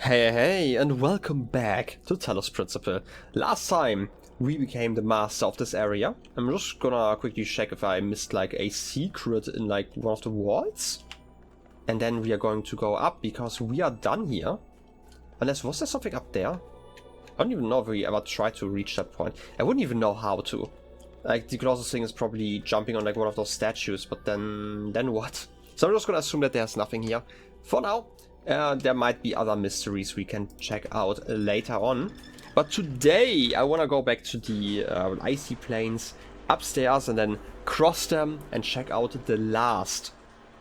Hey, and welcome back to Talos Principle. Last time we became the master of this area. I'm just gonna quickly check if I missed like a secret in like one of the walls. And then we are going to go up because we are done here. Unless, was there something up there? I don't even know if we ever tried to reach that point. I wouldn't even know how to. Like, the closest thing is probably jumping on like one of those statues, but then what? So I'm just gonna assume that there's nothing here. For now, there might be other mysteries we can check out later on. But today I want to go back to the icy plains upstairs and then cross them and check out the last,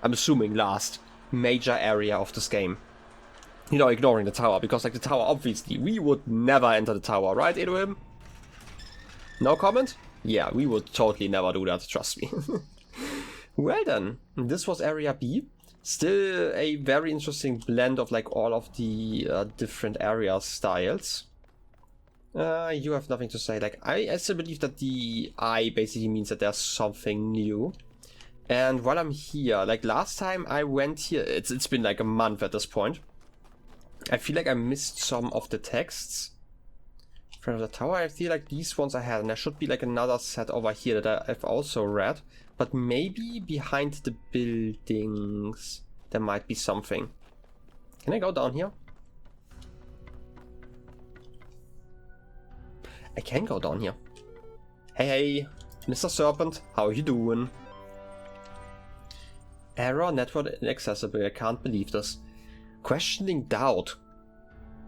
I'm assuming last, major area of this game. You know, ignoring the tower, because like the tower, obviously, we would never enter the tower, right, Elohim? No comment? Yeah, we would totally never do that, trust me. Well then, this was area B. Still a very interesting blend of like all of the different area styles. You have nothing to say. Like I still believe that the I basically means that there's something new. And while I'm here, like last time I went here, it's been like a month at this point. I feel like I missed some of the texts. In front of the tower, I feel like these ones I had, and there should be like another set over here that I've also read. But maybe behind the buildings there might be something. Can I go down here? I can go down here. Hey, Mr. Serpent, how are you doing? Error, network inaccessible, I can't believe this. Questioning doubt.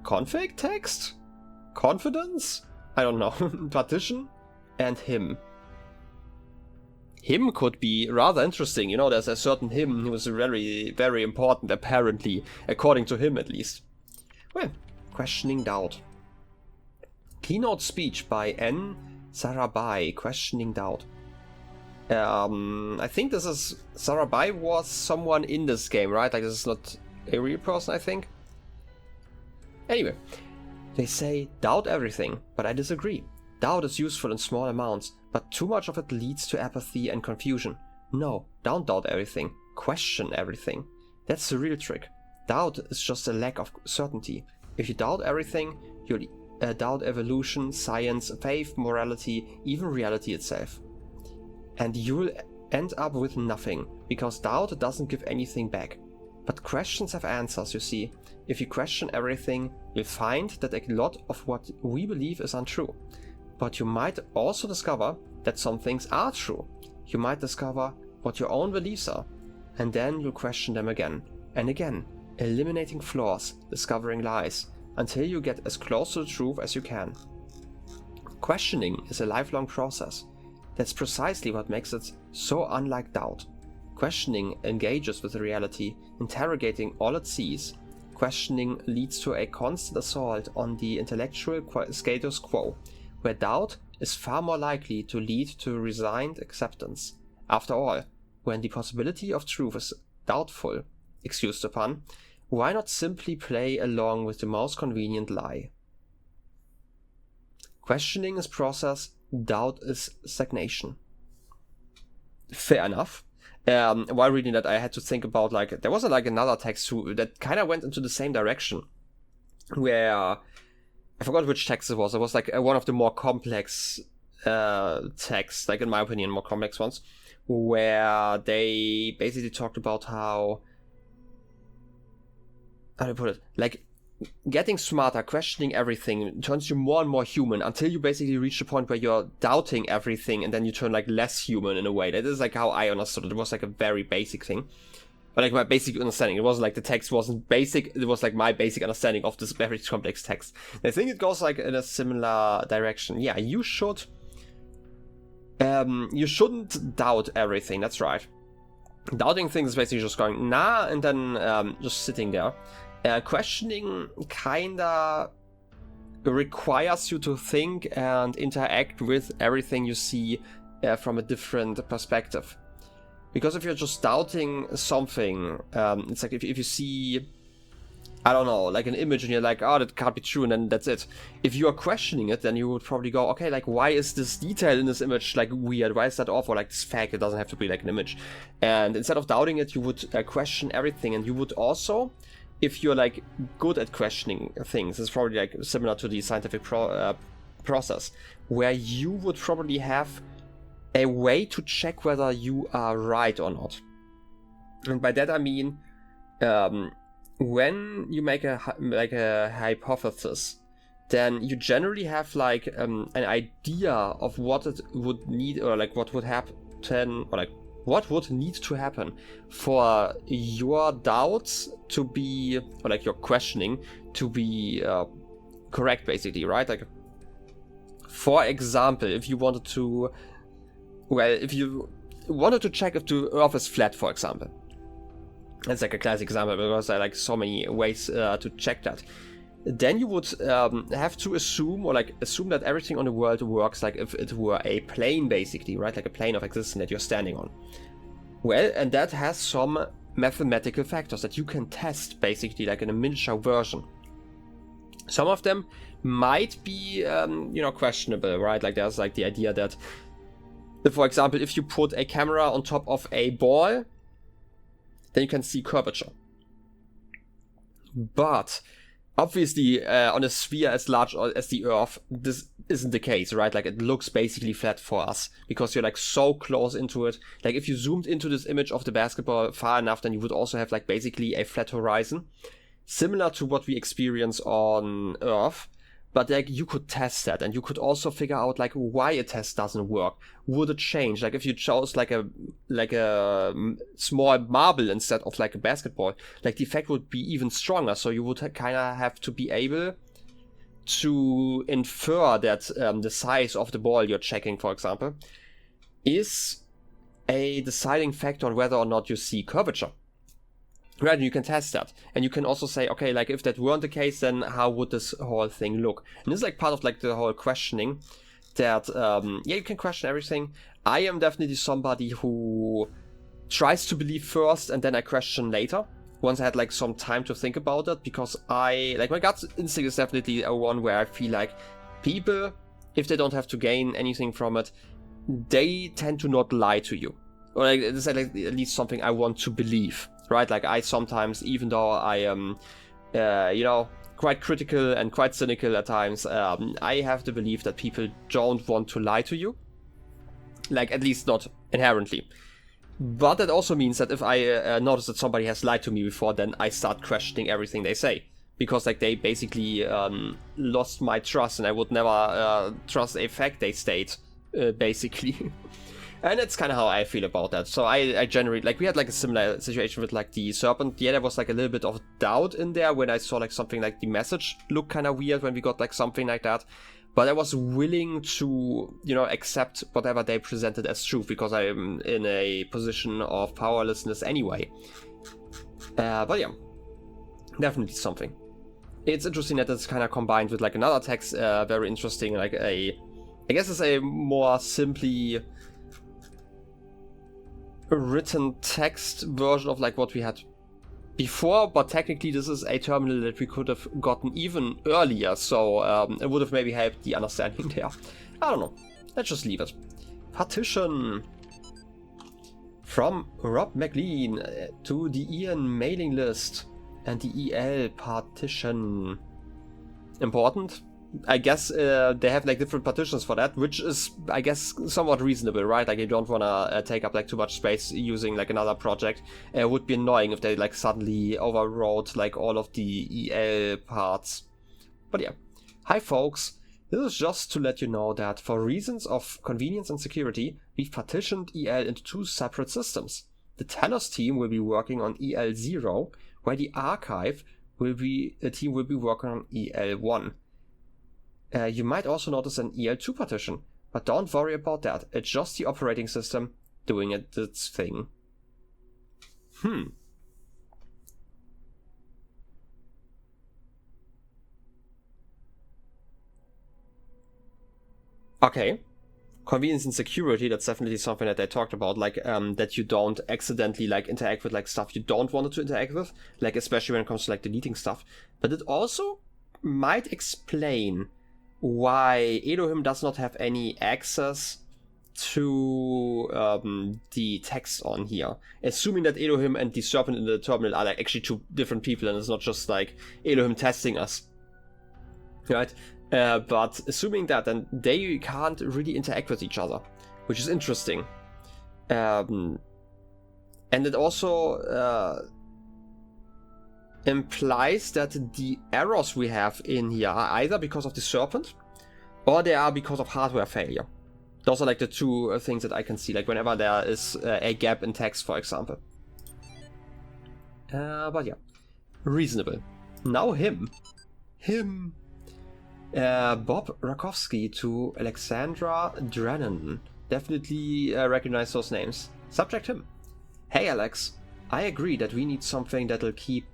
Config text? Confidence? I don't know. Partition? And him. Him could be rather interesting, you know, there's a certain him who was very, very important, apparently, according to him at least. Well, questioning doubt. Keynote speech by N. Sarabai, questioning doubt. I think this is, Sarabai was someone in this game, right? Like this is not a real person, I think. Anyway, they say doubt everything, but I disagree. Doubt is useful in small amounts, but too much of it leads to apathy and confusion. No, don't doubt everything. Question everything. That's the real trick. Doubt is just a lack of certainty. If you doubt everything, you'll doubt evolution, science, faith, morality, even reality itself. And you'll end up with nothing, because doubt doesn't give anything back. But questions have answers, you see. If you question everything, you'll find that a lot of what we believe is untrue. But you might also discover that some things are true. You might discover what your own beliefs are, and then you'll question them again and again, eliminating flaws, discovering lies, until you get as close to the truth as you can. Questioning is a lifelong process. That's precisely what makes it so unlike doubt. Questioning engages with reality, interrogating all it sees. Questioning leads to a constant assault on the intellectual status quo, where doubt is far more likely to lead to resigned acceptance. After all, when the possibility of truth is doubtful, excuse the pun, why not simply play along with the most convenient lie? Questioning is process, doubt is stagnation. Fair enough. While reading that, I had to think about like there was like another text too that kind of went into the same direction, where I forgot which text it was. It was like one of the more complex texts, like in my opinion, more complex ones, where they basically talked about how do I put it? Like getting smarter, questioning everything turns you more and more human until you basically reach the point where you're doubting everything and then you turn like less human in a way. That is like how I understood it. It was like a very basic thing. But like my basic understanding, it wasn't like the text wasn't basic, it was like my basic understanding of this very complex text. I think it goes like in a similar direction. Yeah, you shouldn't doubt everything, that's right. Doubting things is basically just going, nah, and then just sitting there. Questioning kinda requires you to think and interact with everything you see from a different perspective. Because if you're just doubting something, it's like if you see, I don't know, like an image and you're like, oh, that can't be true, and then that's it. If you are questioning it, then you would probably go, okay, like why is this detail in this image like weird? Why is that off? Or like this fact, it doesn't have to be like an image. And instead of doubting it, you would question everything, and you would also if you're like good at questioning things, it's probably like similar to the scientific process, where you would probably have a way to check whether you are right or not. And by that I mean, when you make a hypothesis, then you generally have like an idea of what it would need, or like what would happen, or like what would need to happen for your doubts to be, or like your questioning to be correct, basically, right? Like, for example, if you wanted to check if the Earth is flat, for example. That's like a classic example because there are like so many ways to check that. Then you would have to assume that everything on the world works like if it were a plane, basically, right? Like a plane of existence that you're standing on. Well, and that has some mathematical factors that you can test, basically, like in a miniature version. Some of them might be, questionable, right? Like there's like the idea that, for example, if you put a camera on top of a ball, then you can see curvature. But obviously, on a sphere as large as the Earth, this isn't the case, right? Like it looks basically flat for us because you're like so close into it. Like if you zoomed into this image of the basketball far enough, then you would also have like basically a flat horizon, similar to what we experience on Earth. But like you could test that, and you could also figure out like why a test doesn't work. Would it change? Like if you chose like a small marble instead of like a basketball, like the effect would be even stronger. So you would kind of have to be able to infer that the size of the ball you're checking, for example, is a deciding factor on whether or not you see curvature. Right, and you can test that. And you can also say, okay, like if that weren't the case, then how would this whole thing look? And this is like part of like the whole questioning that, you can question everything. I am definitely somebody who tries to believe first and then I question later, once I had like some time to think about it, because my gut instinct is definitely a one where I feel like people, if they don't have to gain anything from it, they tend to not lie to you. Or like, it's at least something I want to believe. Right, like I sometimes, even though I am, quite critical and quite cynical at times, I have the belief that people don't want to lie to you. Like, at least not inherently. But that also means that if I notice that somebody has lied to me before, then I start questioning everything they say. Because, like, they basically lost my trust, and I would never trust a fact they state, basically. And that's kind of how I feel about that. So I generally, like, we had like a similar situation with like the serpent. Yeah, there was like a little bit of doubt in there when I saw like something like the message look kind of weird when we got like something like that. But I was willing to, accept whatever they presented as truth because I'm in a position of powerlessness anyway. But yeah, definitely something. It's interesting that it's kind of combined with like another text, very interesting, like I guess it's a more simply written text version of like what we had before, but technically this is a terminal that we could have gotten even earlier, so it would have maybe helped the understanding there. I don't know, let's just leave it. Partition from Rob McLean to the Ian mailing list and the EL partition. Important. I guess they have like different partitions for that, which is, I guess, somewhat reasonable, right? Like you don't want to take up like too much space using like another project. It would be annoying if they like suddenly overwrote like all of the EL parts. But yeah. Hi folks, this is just to let you know that for reasons of convenience and security, we've partitioned EL into two separate systems. The Talos team will be working on EL0, where the archive team will be working on EL1. You might also notice an EL2 partition, but don't worry about that. It's just the operating system doing its thing. Okay. Convenience and security, that's definitely something that they talked about, like that you don't accidentally like interact with like stuff you don't want it to interact with, like especially when it comes to like deleting stuff. But it also might explain why Elohim does not have any access to the text on here, assuming that Elohim and the serpent in the terminal are like actually two different people, and it's not just like Elohim testing us, right? But assuming that, then they can't really interact with each other, which is interesting. And it also implies that the errors we have in here are either because of the serpent, or they are because of hardware failure. Those are like the two things that I can see, like whenever there is a gap in text, for example. But yeah, reasonable. Now him. Bob Rakowski to Alexandra Drennan. Definitely recognize those names. Subject him. Hey Alex, I agree that we need something that'll keep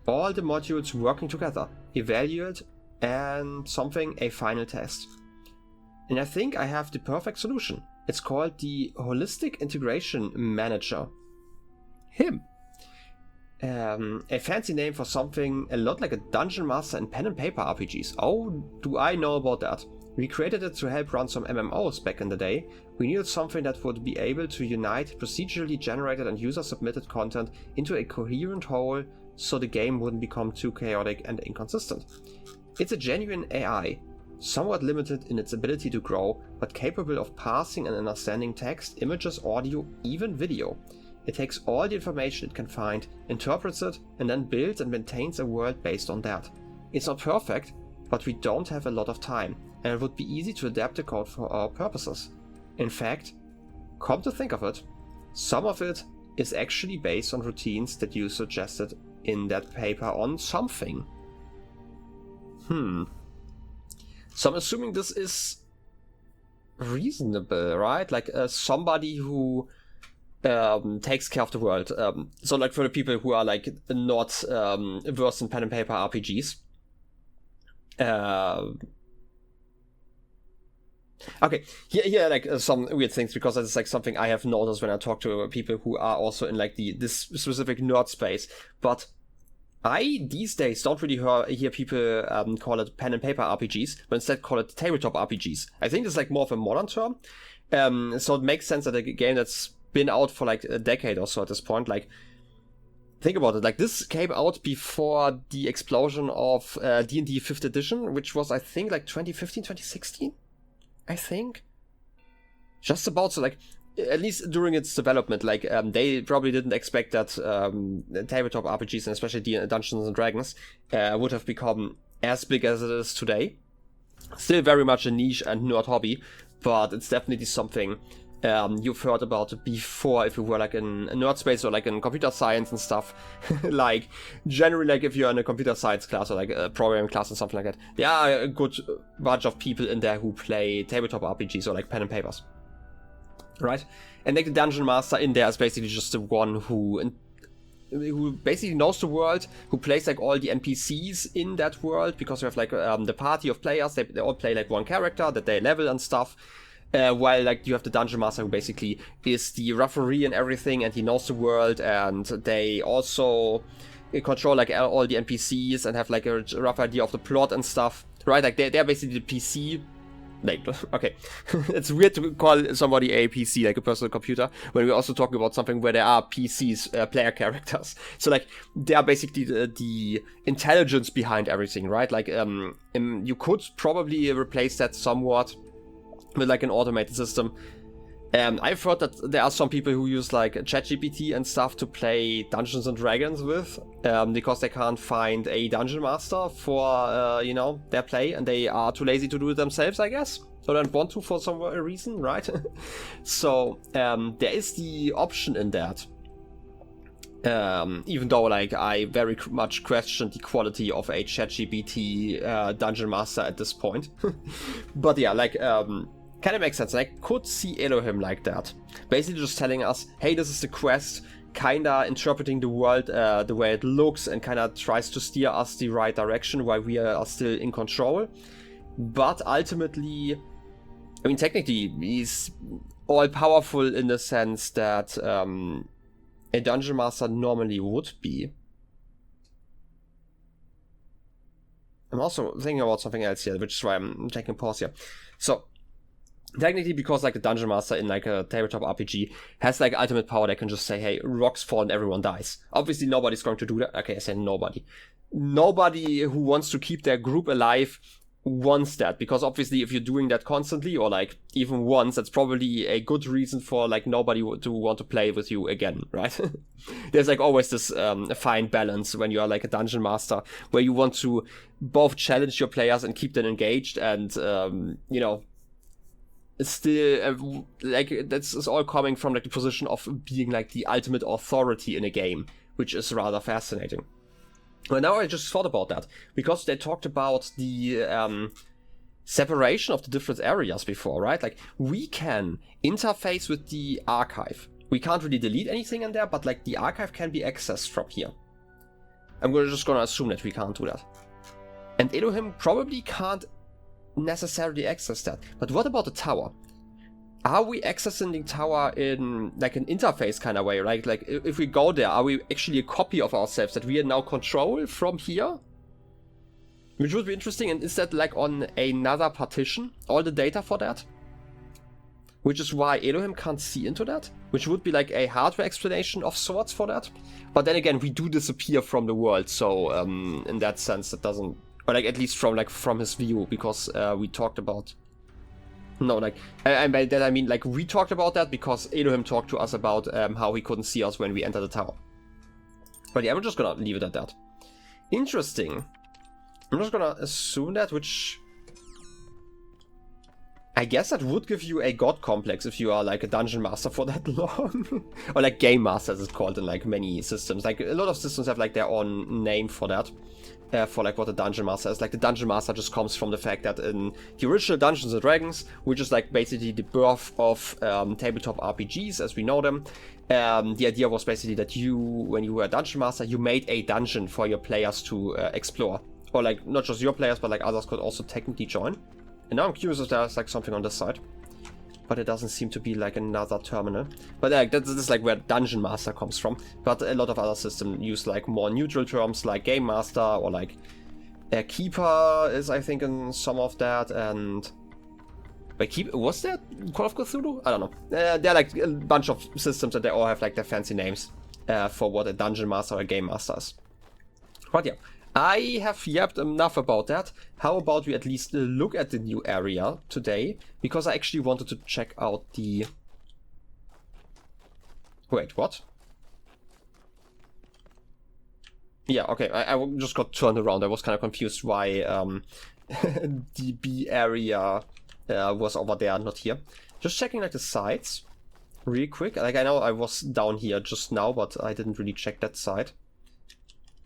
all the modules working together, evaluate, and something a final test. And I think I have the perfect solution. It's called the Holistic Integration Manager. Him. A fancy name for something a lot like a dungeon master in pen and paper RPGs. Oh, do I know about that. We created it to help run some MMOs back in the day. We needed something that would be able to unite procedurally generated and user-submitted content into a coherent whole so the game wouldn't become too chaotic and inconsistent. It's a genuine AI, somewhat limited in its ability to grow, but capable of parsing and understanding text, images, audio, even video. It takes all the information it can find, interprets it, and then builds and maintains a world based on that. It's not perfect, but we don't have a lot of time, and it would be easy to adapt the code for our purposes. In fact, come to think of it, some of it is actually based on routines that you suggested in that paper on something. So I'm assuming this is reasonable, right? Like somebody who takes care of the world. So like for the people who are like not versed in pen and paper RPGs. Okay, here like some weird things, because that's like something I have noticed when I talk to people who are also in like this specific nerd space. But I these days don't really hear people call it pen and paper RPGs, but instead call it tabletop RPGs. I think it's like more of a modern term. So it makes sense that a game that's been out for like a decade or so at this point, like think about it, like this came out before the explosion of D&D 5th edition, which was I think like 2015, 2016, I think. Just about, so like at least during its development, like they probably didn't expect that tabletop RPGs, and especially Dungeons and Dragons, would have become as big as it is today. Still very much a niche and nerd hobby, but it's definitely something you've heard about before if you were like in a nerd space or like in computer science and stuff. Like generally, like if you're in a computer science class or like a programming class or something like that, there are a good bunch of people in there who play tabletop RPGs or like pen and papers, right? And like the dungeon master in there is basically just the one who basically knows the world, who plays like all the NPCs in that world, because you have like the party of players, they all play like one character that they level and stuff. While like you have the dungeon master who basically is the referee and everything, and he knows the world, and they also control like all the NPCs and have like a rough idea of the plot and stuff, right? Like they're basically the PC. Like, okay, it's weird to call somebody a PC, like a personal computer, when we're also talking about something where there are PCs, player characters. So like they are basically the intelligence behind everything, right? Like you could probably replace that somewhat with like an automated system. I've heard that there are some people who use like ChatGPT and stuff to play Dungeons and Dragons with, because they can't find a dungeon master for their play, and they are too lazy to do it themselves, I guess. So they don't want to for some reason, right? So there is the option in that. Even though like I very much question the quality of a ChatGPT dungeon master at this point. But yeah, like kind of makes sense. I could see Elohim like that. Basically just telling us, hey, this is the quest, kinda interpreting the world the way it looks, and kinda tries to steer us the right direction while we are still in control. But ultimately, I mean, technically, he's all-powerful in the sense that a dungeon master normally would be. I'm also thinking about something else here, which is why I'm taking a pause here. So, Technically, because like the Dungeon Master in like a tabletop RPG has like ultimate power, they can just say, hey, rocks fall and everyone dies. Obviously, nobody's going to do that. Okay, I said nobody. Nobody who wants to keep their group alive wants that, because obviously if you're doing that constantly or like even once, that's probably a good reason for like nobody to want to play with you again, right? There's like always this fine balance when you are like a dungeon master, where you want to both challenge your players and keep them engaged, and you know, it's still like that's all coming from like the position of being like the ultimate authority in a game, which is rather fascinating. Well, now I just thought about that, because they talked about the separation of the different areas before, right? Like, we can interface with the archive. We can't really delete anything in there, but like the archive can be accessed from here. I'm just gonna assume that we can't do that. And Elohim probably can't necessarily access that. But what about the tower? Are we accessing the tower in like an interface kind of way, right? Like if we go there, are we actually a copy of ourselves that we now control from here? Which would be interesting. And is that like on another partition, all the data for that? Which is why Elohim can't see into that, which would be like a hardware explanation of sorts for that. But then again, we do disappear from the world, so in that sense, that doesn't, or like at least from his view, because we talked about. No, like, and by that I mean, like, we talked about that because Elohim talked to us about how he couldn't see us when we entered the tower. But yeah, I'm just gonna leave it at that. Interesting. I'm just gonna assume that, which... I guess that would give you a god complex if you are, like, a dungeon master for that long. Or, like, game master, as it's called in, like, many systems. Like, a lot of systems have, like, their own name for that. For like what a dungeon master is. Like the dungeon master just comes from the fact that in the original Dungeons and Dragons, which is like basically the birth of tabletop RPGs as we know them, the idea was basically that you, when you were a dungeon master, you made a dungeon for your players to explore, or like not just your players, but like others could also technically join. And now I'm curious if there's like something on this side, but it doesn't seem to be like another terminal. But like that's like where Dungeon Master comes from. But a lot of other systems use like more neutral terms like Game Master, or like Keeper is, I think, in some of that. And wait, Keeper, was that Call of Cthulhu? I don't know. There are like a bunch of systems that they all have like their fancy names for what a Dungeon Master or a Game Master is. But yeah, I have yapped enough about that. How about we at least look at the new area today? Because I actually wanted to check out the... Wait, what? Yeah, okay, I just got turned around. I was kind of confused why the B area was over there, not here. Just checking like the sides real quick. Like I know I was down here just now, but I didn't really check that side.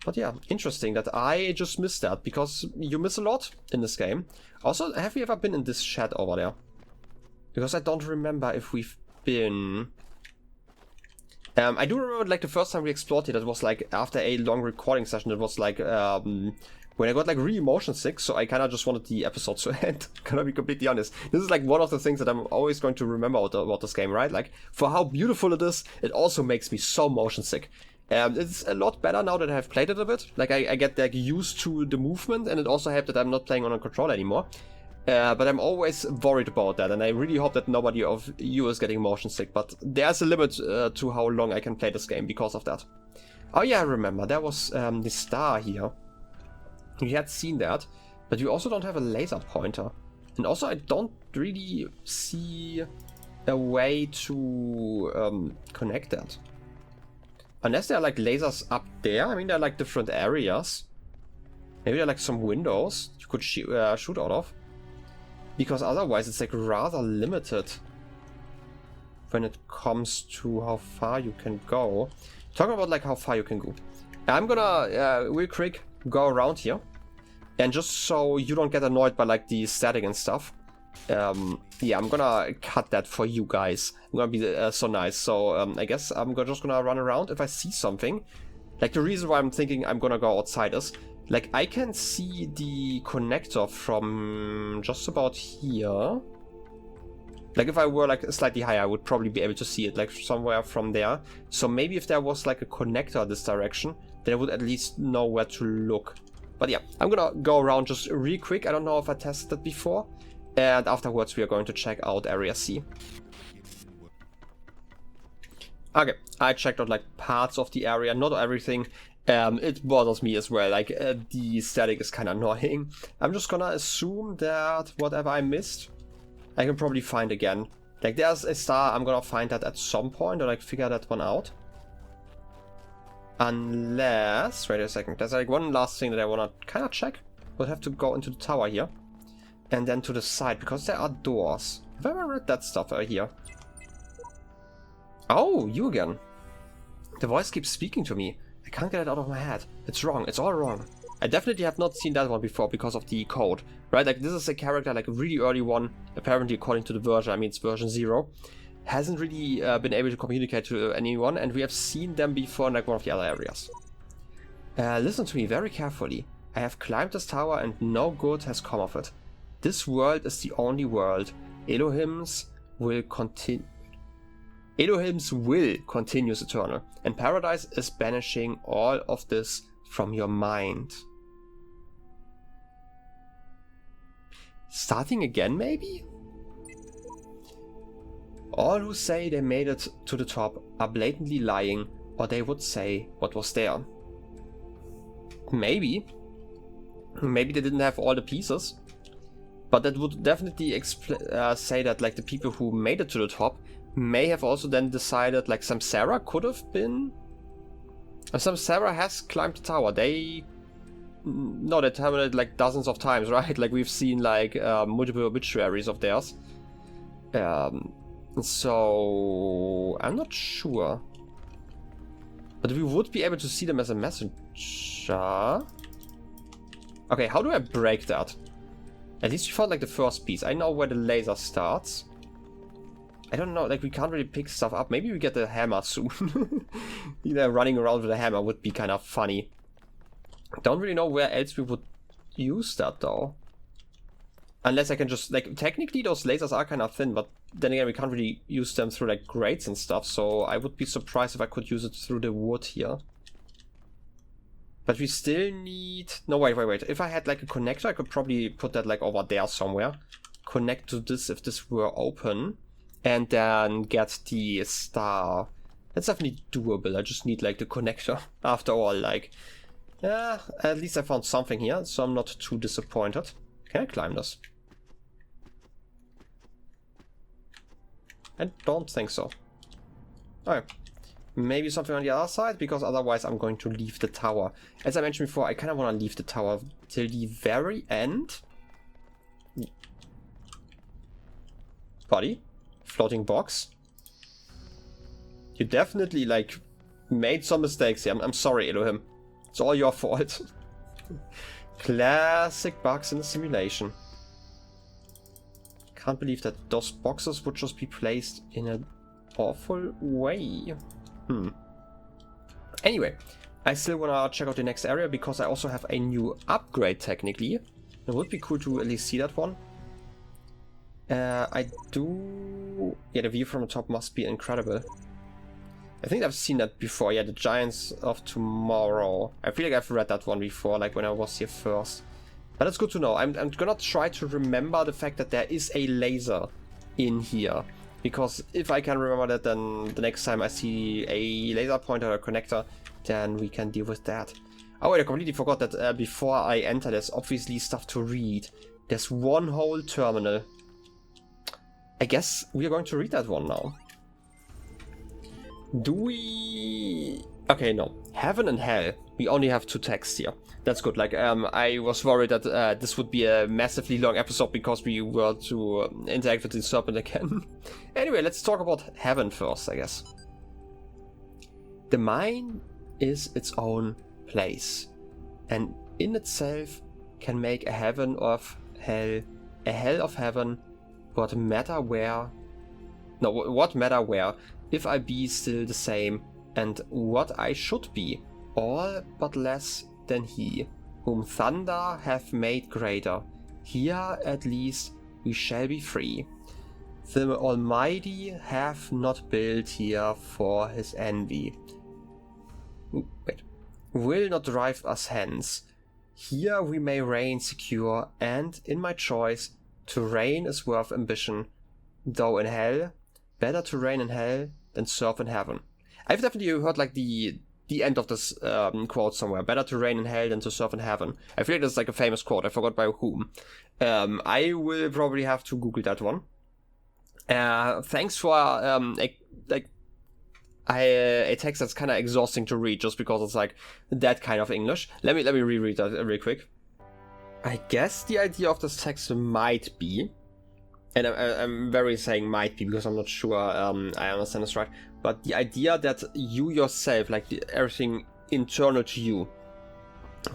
But yeah, interesting that I just missed that, because you miss a lot in this game. Also, have we ever been in this shed over there? Because I don't remember if we've been... I do remember like the first time we explored it, it was like after a long recording session. It was like when I got like really motion sick, so I kind of just wanted the episode to end. Gonna be completely honest. This is like one of the things that I'm always going to remember about this game, right? Like, for how beautiful it is, it also makes me so motion sick. It's a lot better now that I have played it a bit. Like I get like used to the movement, and it also helped that I'm not playing on a controller anymore. But I'm always worried about that, and I really hope that nobody of you is getting motion sick. But there's a limit to how long I can play this game because of that. Oh yeah, I remember. There was the star here. We had seen that, but we also don't have a laser pointer. And also I don't really see a way to connect that. Unless there are like lasers up there. I mean, there are like different areas. Maybe there are like some windows you could shoot out of. Because otherwise it's like rather limited when it comes to how far you can go. Talking about like how far you can go. I'm gonna real quick go around here. And just so you don't get annoyed by like the static and stuff. Yeah, I'm gonna cut that for you guys. I'm gonna be so nice. So I guess I'm just gonna run around. If I see something, like the reason why I'm thinking I'm gonna go outside is, like, I can see the connector from just about here. Like if I were like slightly higher, I would probably be able to see it like somewhere from there. So maybe if there was like a connector this direction, then I would at least know where to look. But yeah, I'm gonna go around just real quick. I don't know if I tested that before. And afterwards we are going to check out Area C. Okay, I checked out like parts of the area, not everything. It bothers me as well, like the static is kind of annoying. I'm just gonna assume that whatever I missed, I can probably find again. Like there's a star, I'm gonna find that at some point or like figure that one out. Unless, wait a second, there's like one last thing that I wanna kind of check. We'll have to go into the tower here. And then to the side, because there are doors. Have I ever read that stuff right here? Oh, you again. The voice keeps speaking to me. I can't get it out of my head. It's wrong. It's all wrong. I definitely have not seen that one before because of the code. Right, like this is a character, like a really early one. Apparently according to the version, I mean it's version 0. Hasn't really been able to communicate to anyone. And we have seen them before in like one of the other areas. Listen to me very carefully. I have climbed this tower and no good has come of it. This world is the only world. Elohim's will continue. Elohim's will continues eternal, and paradise is banishing all of this from your mind. Starting again, maybe? All who say they made it to the top are blatantly lying, or they would say what was there. Maybe. Maybe they didn't have all the pieces. But that would definitely say that like the people who made it to the top may have also then decided like Samsara could have been. Samsara has climbed the tower. They terminated it like dozens of times, right? Like we've seen like multiple obituaries of theirs. So I'm not sure. But we would be able to see them as a messenger. Okay, how do I break that? At least we found like the first piece. I know where the laser starts. I don't know, like we can't really pick stuff up. Maybe we get the hammer soon. You know, running around with a hammer would be kind of funny. Don't really know where else we would use that though. Unless I can just, like, technically those lasers are kind of thin, but then again we can't really use them through like grates and stuff. So I would be surprised if I could use it through the wood here. But we still need... No, wait. If I had like a connector, I could probably put that like over there somewhere. Connect to this if this were open. And then get the star. That's definitely doable. I just need like the connector. After all, like... Yeah, at least I found something here, so I'm not too disappointed. Can I climb this? I don't think so. Alright. Maybe something on the other side, because otherwise I'm going to leave the tower. As I mentioned before, I kind of want to leave the tower till the very end. Buddy? Floating box? You definitely, like, made some mistakes here. I'm sorry, Elohim. It's all your fault. Classic bugs in the simulation. Can't believe that those boxes would just be placed in an awful way. Anyway, I still wanna check out the next area because I also have a new upgrade technically. It would be cool to at least see that one. I do... Yeah, the view from the top must be incredible. I think I've seen that before. Yeah, the Giants of Tomorrow. I feel like I've read that one before, like when I was here first. But that's good to know. I'm gonna try to remember the fact that there is a laser in here. Because if I can remember that, then the next time I see a laser pointer or a connector, then we can deal with that. Oh wait, I completely forgot that before I enter, there's obviously stuff to read. There's one whole terminal. I guess we are going to read that one now. Do we... Okay, no. Heaven and Hell. We only have 2 texts here. That's good. Like, I was worried that this would be a massively long episode because we were to interact with the serpent again. Anyway, let's talk about heaven first, I guess. The mind is its own place, and in itself can make a heaven of hell, a hell of heaven, what matter where... No, what matter where, if I be still the same, and what I should be, all but less than he, whom thunder hath made greater. Here at least we shall be free. The Almighty hath not built here for his envy. Wait. Will not drive us hence. Here we may reign secure, and in my choice To reign is worth ambition, though in hell. Better to reign in hell than serve in heaven. I've definitely heard like the end of this quote somewhere. Better to reign in hell than to serve in heaven. I feel like that's like a famous quote. I forgot by whom. I will probably have to Google that one. Thanks for a text that's kind of exhausting to read just because it's like that kind of English. Let me reread that real quick. I guess the idea of this text might be, and I'm very saying might be because I'm not sure I understand this right, but the idea that you yourself, like everything internal to you,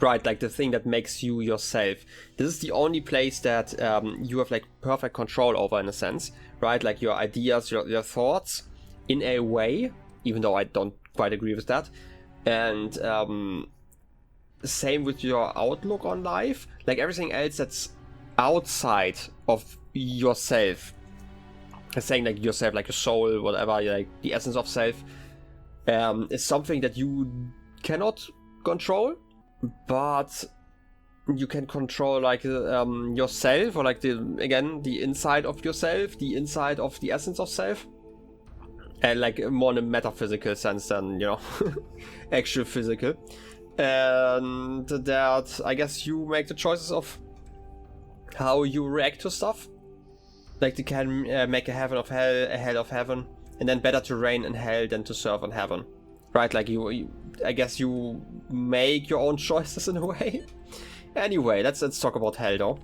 right, like the thing that makes you yourself, this is the only place that you have like perfect control over in a sense, right? Like your ideas, your thoughts, in a way, even though I don't quite agree with that. And same with your outlook on life, like everything else that's outside of yourself. I'm saying like yourself, like your soul, whatever, like the essence of self, is something that you cannot control, but you can control like yourself, or like the inside of yourself, the inside of the essence of self, and like more in a metaphysical sense than, you know, actual physical. And that I guess you make the choices of how you react to stuff. Like they can make a heaven of hell, a hell of heaven, and then better to reign in hell than to serve in heaven, right? Like you I guess you make your own choices in a way. Anyway, let's talk about hell though.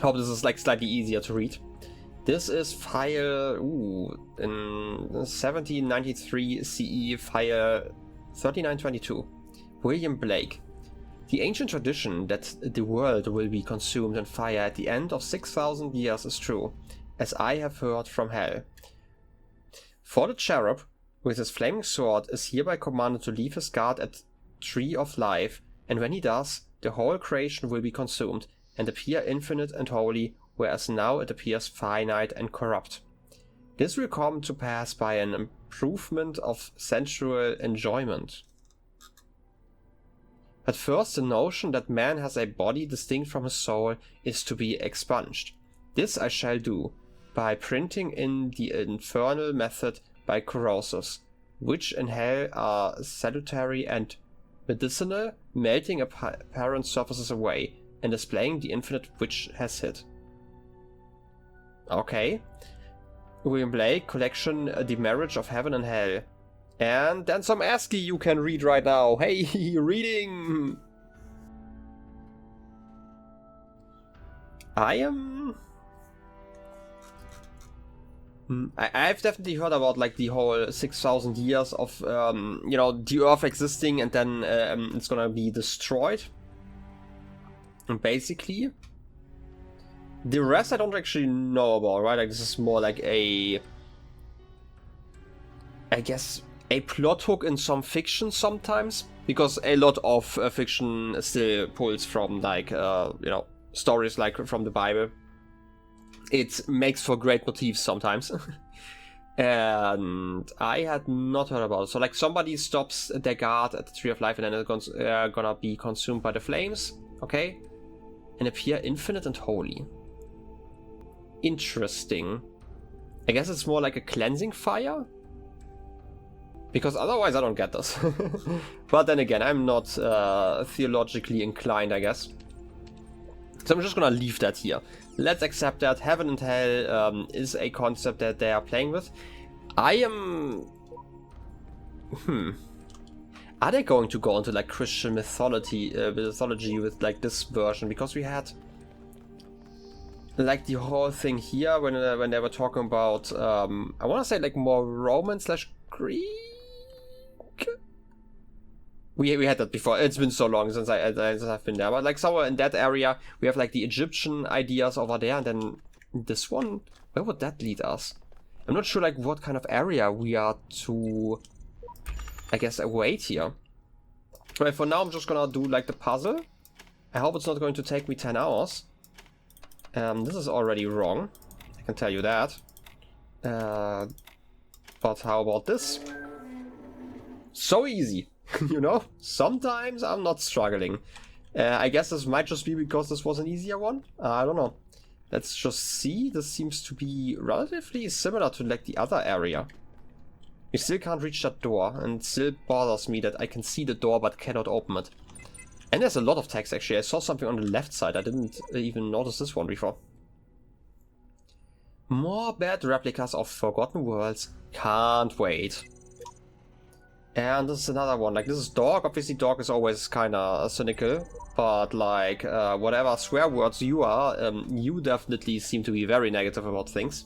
Hope this is like slightly easier to read. This is file in 1793 CE, file 3922. William Blake. The ancient tradition that the world will be consumed in fire at the end of 6,000 years is true, as I have heard from hell. For the cherub, with his flaming sword, is hereby commanded to leave his guard at Tree of Life, and when he does, the whole creation will be consumed, and appear infinite and holy, whereas now it appears finite and corrupt. This will come to pass by an improvement of sensual enjoyment. But first, the notion that man has a body distinct from his soul is to be expunged. This I shall do, by printing in the infernal method by corrosives, which in hell are salutary and medicinal, melting apparent surfaces away, and displaying the infinite which has hid. Okay. William Blake, collection The Marriage of Heaven and Hell. And then some ASCII you can read right now. Hey, reading! I've definitely heard about like the whole 6,000 years of, you know, the Earth existing and then it's gonna be destroyed. And basically, the rest I don't actually know about, right? Like this is more like a, I guess, a plot hook in some fiction sometimes, because a lot of fiction still pulls from like, you know, stories like from the Bible. It makes for great motifs sometimes. And I had not heard about it. So like somebody stops their guard at the Tree of Life and then it's gonna be consumed by the flames, okay? And appear infinite and holy. Interesting. I guess it's more like a cleansing fire? Because otherwise I don't get this. But then again, I'm not theologically inclined, I guess. So I'm just gonna leave that here. Let's accept that heaven and hell is a concept that they are playing with. I am... Are they going to go into like Christian mythology with like this version? Because we had like the whole thing here when they were talking about I want to say like more Roman / Greek. We had that before. It's been so long since I've been there, but like somewhere in that area we have like the Egyptian ideas over there, and then this one, where would that lead us? I'm not sure like what kind of area we are to, I guess, await here. But for now I'm just gonna do like the puzzle. I hope it's not going to take me 10 hours. This is already wrong, I can tell you that. But how about this? So easy. You know, sometimes I'm not struggling. I guess this might just be because this was an easier one. I don't know. Let's just see. This seems to be relatively similar to like the other area. You still can't reach that door, and it still bothers me that I can see the door but cannot open it. And there's a lot of text actually. I saw something on the left side. I didn't even notice this one before. More bad replicas of Forgotten Worlds. Can't wait. And this is another one. Like, this is Dog. Obviously, Dog is always kind of cynical. But, like, whatever swear words you are, you definitely seem to be very negative about things.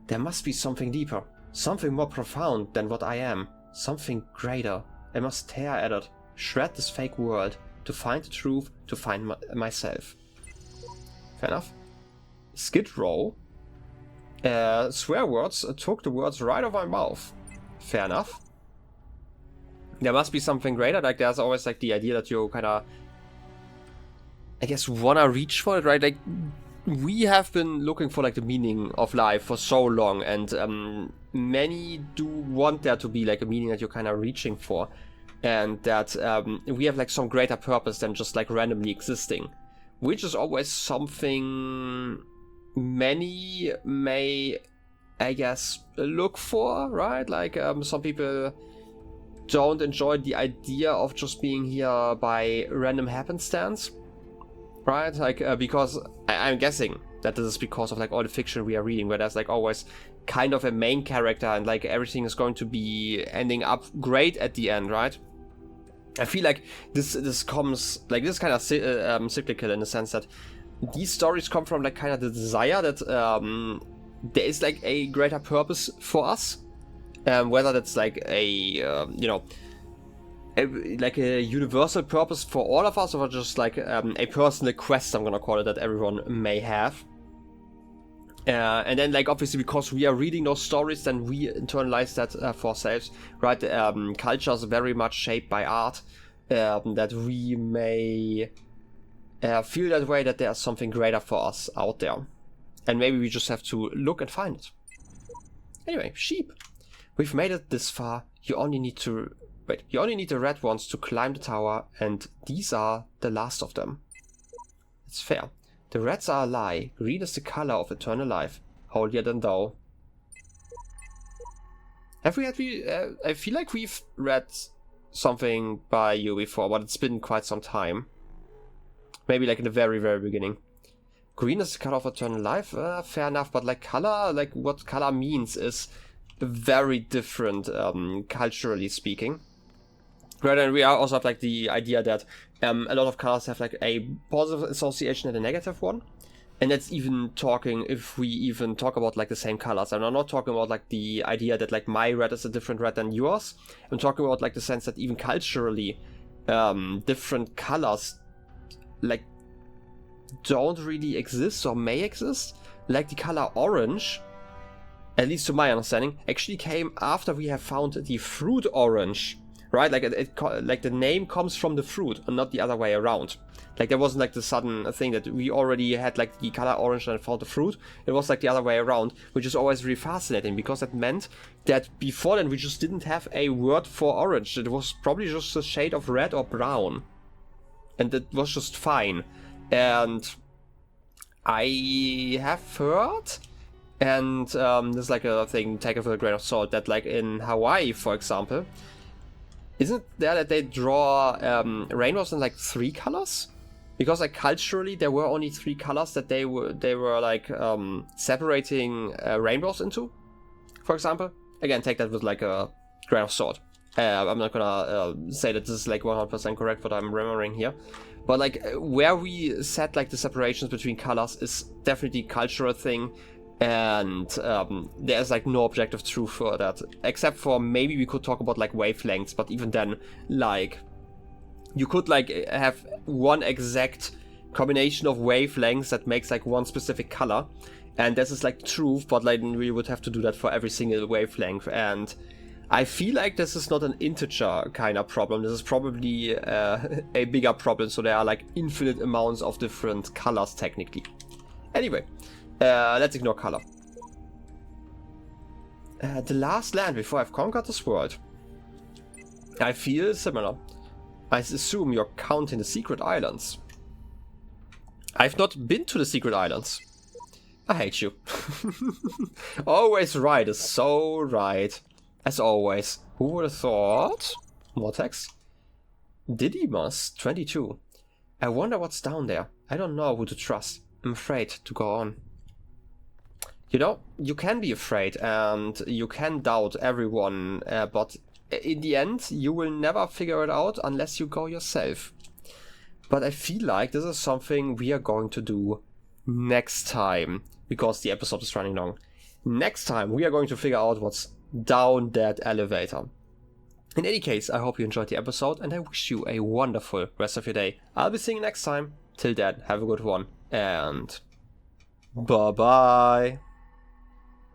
There must be something deeper. Something more profound than what I am. Something greater. I must tear at it. Shred this fake world. To find the truth. To find myself. Fair enough. Skid Row. Swear words took the words right out of my mouth. Fair enough. There must be something greater. Like, there's always like the idea that you kind of, I guess, wanna reach for it, right? Like, we have been looking for like the meaning of life for so long, and many do want there to be like a meaning that you're kind of reaching for, and that we have like some greater purpose than just like randomly existing, which is always something many may, I guess, look for, right? Like, some people don't enjoy the idea of just being here by random happenstance, right? Like, because I'm guessing that this is because of like all the fiction we are reading, where there's like always kind of a main character and like everything is going to be ending up great at the end, right? I feel like this comes like this kind of cyclical in the sense that these stories come from like kind of the desire that there is like a greater purpose for us, whether that's like a you know, like a universal purpose for all of us, or just like a personal quest, I'm gonna call it, that everyone may have. And then, like, obviously, because we are reading those stories, then we internalize that for ourselves, right? Culture is very much shaped by art, that we may feel that way, that there's something greater for us out there. And maybe we just have to look and find it. Anyway, sheep. We've made it this far. You only need to... Wait, you only need the red ones to climb the tower, and these are the last of them. It's fair. The reds are a lie. Green is the color of eternal life. Holier than thou. Have we had... I feel like we've read something by you before, but it's been quite some time. Maybe like in the very, very beginning. Green is the color of eternal life. Fair enough, but like color, like what color means is very different, culturally speaking. Right, and we also have like the idea that a lot of colors have like a positive association and a negative one. And that's even talking, if we even talk about like the same colors. And I'm not talking about like the idea that like my red is a different red than yours. I'm talking about like the sense that even culturally, different colors like don't really exist or may exist. Like the color orange, at least to my understanding, actually came after we have found the fruit orange. Right, like like the name comes from the fruit and not the other way around. Like there wasn't like the sudden thing that we already had like the color orange and found the fruit. It was like the other way around, which is always really fascinating, because that meant that before then we just didn't have a word for orange. It was probably just a shade of red or brown, and it was just fine. And I have heard, and there's like a thing, take it with a grain of salt, that like in Hawaii, for example, isn't there that they draw rainbows in like 3 colors? Because like culturally there were only 3 colors that they were like separating rainbows into, for example. Again, take that with like a grain of salt. I'm not gonna say that this is like 100% correct what I'm remembering here. But like where we set like the separations between colors is definitely a cultural thing. And there's like no objective truth for that, except for maybe we could talk about like wavelengths, but even then, like, you could like have one exact combination of wavelengths that makes like one specific color, and this is like truth, but like we would have to do that for every single wavelength. And I feel like this is not an integer kind of problem. This is probably a bigger problem, so there are like infinite amounts of different colors technically. Anyway, let's ignore color. The last land before I've conquered this world. I feel similar. I assume you're counting the secret islands. I've not been to the secret islands. I hate you. Always right is so right. As always. Who would have thought? More text. Didymus 22. I wonder what's down there. I don't know who to trust. I'm afraid to go on. You know, you can be afraid and you can doubt everyone, but in the end, you will never figure it out unless you go yourself. But I feel like this is something we are going to do next time, because the episode is running long. Next time, we are going to figure out what's down that elevator. In any case, I hope you enjoyed the episode, and I wish you a wonderful rest of your day. I'll be seeing you next time. Till then, have a good one, and bye-bye.